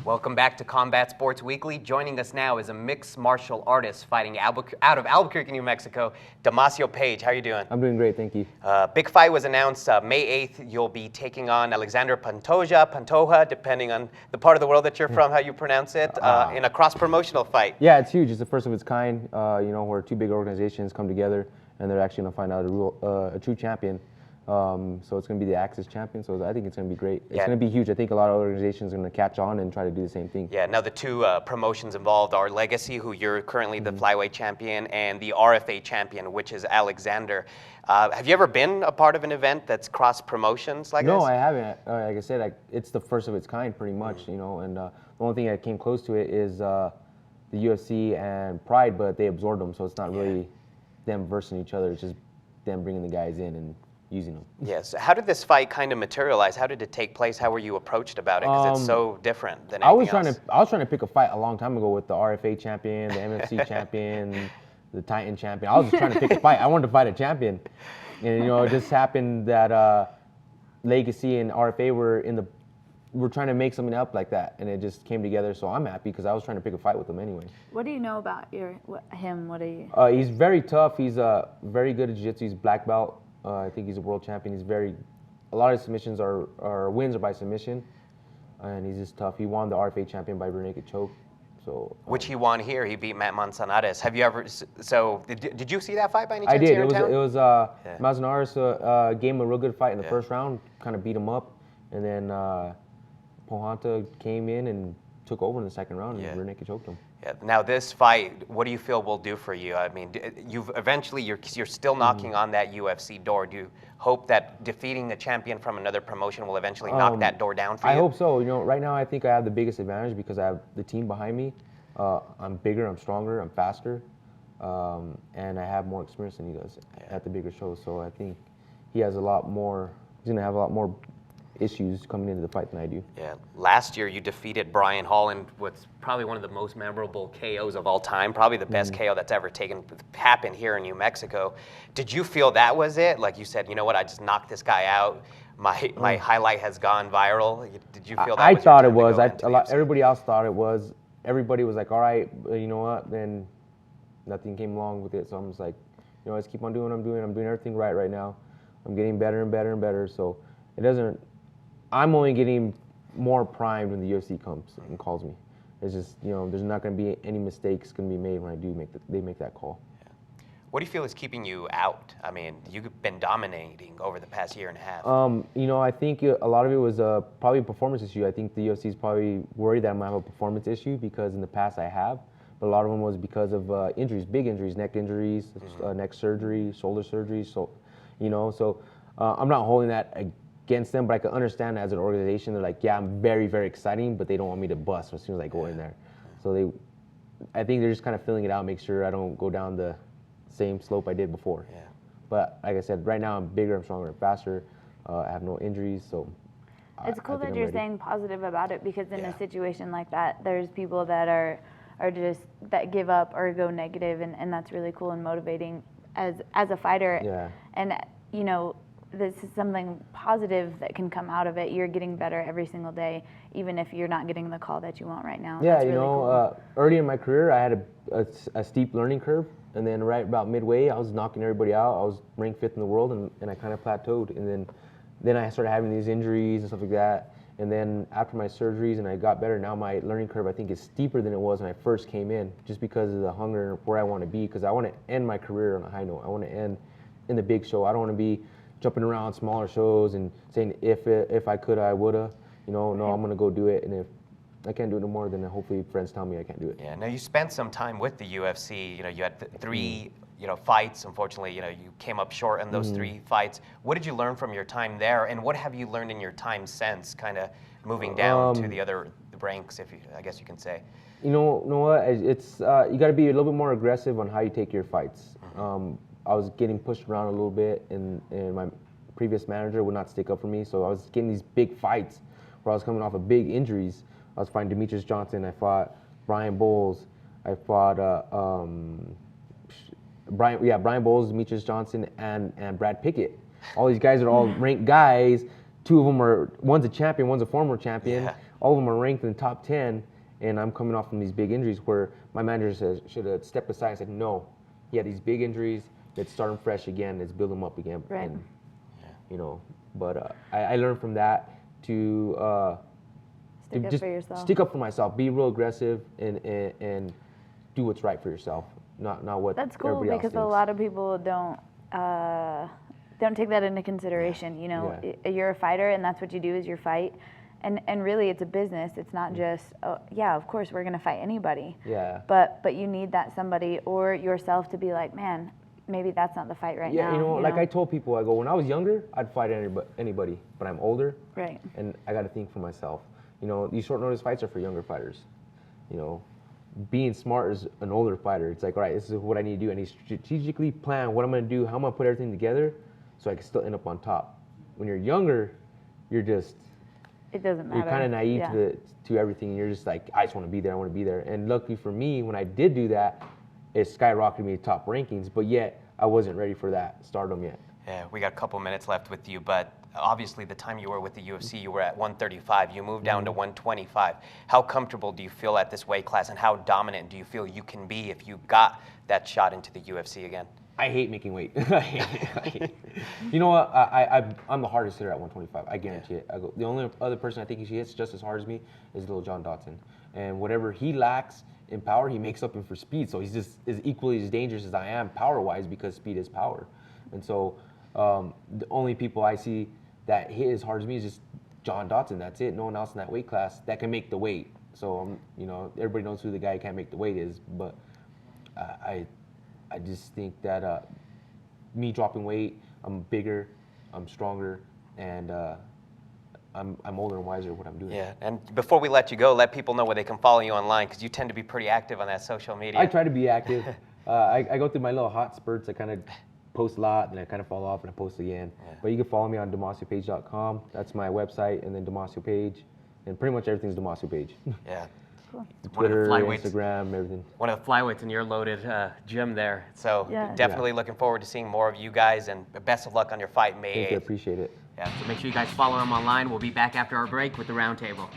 Welcome back to Combat Sports Weekly. Joining us now is a mixed martial artist fighting out of Albuquerque, New Mexico, Damacio Page. How are you doing? I'm doing great, thank you. Big fight was announced May 8th. You'll be taking on Alexandre Pantoja, depending on the part of the world that you're from, how you pronounce it, in a cross-promotional fight. Yeah, it's huge. It's the first of its kind, where two big organizations come together and they're actually going to find out a true champion. So it's going to be the AXS champion, so I think it's going to be great. It's going to be huge. I think a lot of organizations are going to catch on and try to do the same thing. Yeah, now the two promotions involved are Legacy, who you're currently the flyweight champion, and the RFA champion, which is Alexander. Have you ever been a part of an event that's cross promotions like this? No, I haven't. Like I said, it's the first of its kind pretty much, and the only thing that came close to it is the UFC and Pride, but they absorbed them, so it's not really them versing each other. It's just them bringing the guys in and using them. Yes. How did this fight kind of materialize? How did it take place? How were you approached about it? Because it's so different than anything else. I was trying to pick a fight a long time ago with the RFA champion, the MFC champion, the Titan champion. I was just trying to pick a fight. I wanted to fight a champion, and it just happened that Legacy and RFA were trying to make something up like that, and it just came together. So I'm happy because I was trying to pick a fight with them anyway. What do you know about him? What do you? He's very tough. He's very good at jiu-jitsu. He's black belt. I think he's a world champion. A lot of his submissions are wins are by submission, and he's just tough. He won the RFA champion by rear naked choke. So which he won here. He beat Matt Manzanares. Have you ever? So did you see that fight by any chance? I did. Here in town? It was Manzanares gave him a real good fight in the first round. Kind of beat him up, and then Pohanta came in and took over in the second round and rear naked choked him. Yeah. Now this fight, what do you feel will do for you? I mean, you're still knocking on that UFC door. Do you hope that defeating the champion from another promotion will eventually knock that door down for you? I hope so. Right now I think I have the biggest advantage because I have the team behind me. I'm bigger, I'm stronger, I'm faster, and I have more experience than he does at the bigger shows. So I think he has a lot more. He's gonna have a lot more issues coming into the fight than I do. Yeah. Last year you defeated Brian Hall in what's probably one of the most memorable KOs of all time, probably the best KO that's ever happened here in New Mexico. Did you feel that was it? Like you said, you know what, I just knocked this guy out. My highlight has gone viral. Did you feel that? I thought it was. Everybody else thought it was. Everybody was like, all right, you know what? Then nothing came along with it. So I'm just like, let's keep on doing what I'm doing. I'm doing everything right now. I'm getting better and better and better. So it doesn't. I'm only getting more primed when the UFC comes and calls me. It's just, there's not going to be any mistakes going to be made when they make that call. Yeah. What do you feel is keeping you out? I mean, you've been dominating over the past year and a half. I think a lot of it was probably a performance issue. I think the UFC is probably worried that I'm going to have a performance issue because in the past I have, but a lot of them was because of injuries, big injuries, neck injuries, neck surgery, shoulder surgery. So, I'm not holding that against them, but I can understand as an organization, they're like, yeah, I'm very, very exciting, but they don't want me to bust as soon as I go in there. So I think they're just kind of filling it out, make sure I don't go down the same slope I did before. Yeah. But like I said, right now I'm bigger, I'm stronger, and faster. I have no injuries, so it's cool that you're saying positive about it because in a situation like that, there's people that are just that give up or go negative, and that's really cool and motivating as a fighter. Yeah. And this is something positive that can come out of it. You're getting better every single day, even if you're not getting the call that you want right now. Yeah, that's really cool. Early in my career, I had a steep learning curve, and then right about midway, I was knocking everybody out. I was ranked 5th in the world, and I kind of plateaued. And then I started having these injuries and stuff like that. And then after my surgeries and I got better, now my learning curve I think is steeper than it was when I first came in, just because of the hunger and where I want to be. Because I want to end my career on a high note. I want to end in the big show. I don't want to be jumping around smaller shows and saying if I could I woulda, no, I'm gonna go do it, and if I can't do it no more, then hopefully friends tell me I can't do it. Yeah. Now you spent some time with the UFC. You had three fights. Unfortunately, you came up short in those 3 fights. What did you learn from your time there, and what have you learned in your time since, kind of moving down to the ranks, I guess you can say? You know what? It's you got to be a little bit more aggressive on how you take your fights. I was getting pushed around a little bit, and my previous manager would not stick up for me, so I was getting these big fights where I was coming off of big injuries. I was fighting Demetrius Johnson, I fought Brian Bowles, I fought Brian Bowles, Demetrius Johnson, and Brad Pickett. All these guys are all ranked guys. 2 of them one's a champion, one's a former champion. Yeah. all of them are ranked in the top 10, and I'm coming off from these big injuries where my manager says should have stepped aside and said, no, he had these big injuries, let's start him fresh again, let's build him up again. Right. And, you know, but I learned from that to Stick up for yourself. Stick up for myself, be real aggressive, and do what's right for yourself, not what That's cool everybody else because thinks. a lot of people don't take that into consideration. You know, you're a fighter, and that's what you do is you fight. And really, it's a business. It's not just, oh, yeah, of course, we're going to fight anybody. Yeah. But you need that somebody or yourself to be like, man, maybe that's not the fight right now. Yeah, you know, like I told people, I go, when I was younger, I'd fight anybody. But I'm older. Right. And I got to think for myself. You know, these short notice fights are for younger fighters. You know, being smart is an older fighter. It's like, all right, this is what I need to do. I need to strategically plan what I'm going to do, how I'm going to put everything together so I can still end up on top. When you're younger, you're just... It doesn't matter. You're kind of naive to everything. You're just like, I just want to be there. I want to be there. And luckily for me, when I did do that, it skyrocketed me to top rankings. But yet, I wasn't ready for that stardom yet. Yeah, we got a couple minutes left with you, but obviously the time you were with the UFC, you were at 135. You moved down to 125. How comfortable do you feel at this weight class, and how dominant do you feel you can be if you got that shot into the UFC again? I hate making weight. I hate it. You know what? I'm the hardest hitter at 125. I guarantee it. The only other person I think he hits just as hard as me is little John Dotson. And whatever he lacks in power, he makes up in for speed. So he's just as equally as dangerous as I am power-wise because speed is power. And so the only people I see that hit as hard as me is just John Dotson. That's it. No one else in that weight class that can make the weight. So, you know, everybody knows who the guy who can't make the weight is. But I just think that me dropping weight, I'm bigger, I'm stronger, and I'm older and wiser at what I'm doing. Yeah, and before we let you go, let people know where they can follow you online, because you tend to be pretty active on that social media. I try to be active. I go through my little hot spurts. I kind of post a lot, and I kind of fall off, and I post again. Yeah. But you can follow me on DamacioPage.com. That's my website, and then Damacio Page, and pretty much everything's Damacio Page. Yeah. Cool. Twitter, Instagram, everything. One of the flyweights in your loaded gym there. So definitely looking forward to seeing more of you guys, and best of luck on your fight May 8th. Thank you, I appreciate it. Yeah, so make sure you guys follow him online. We'll be back after our break with the roundtable.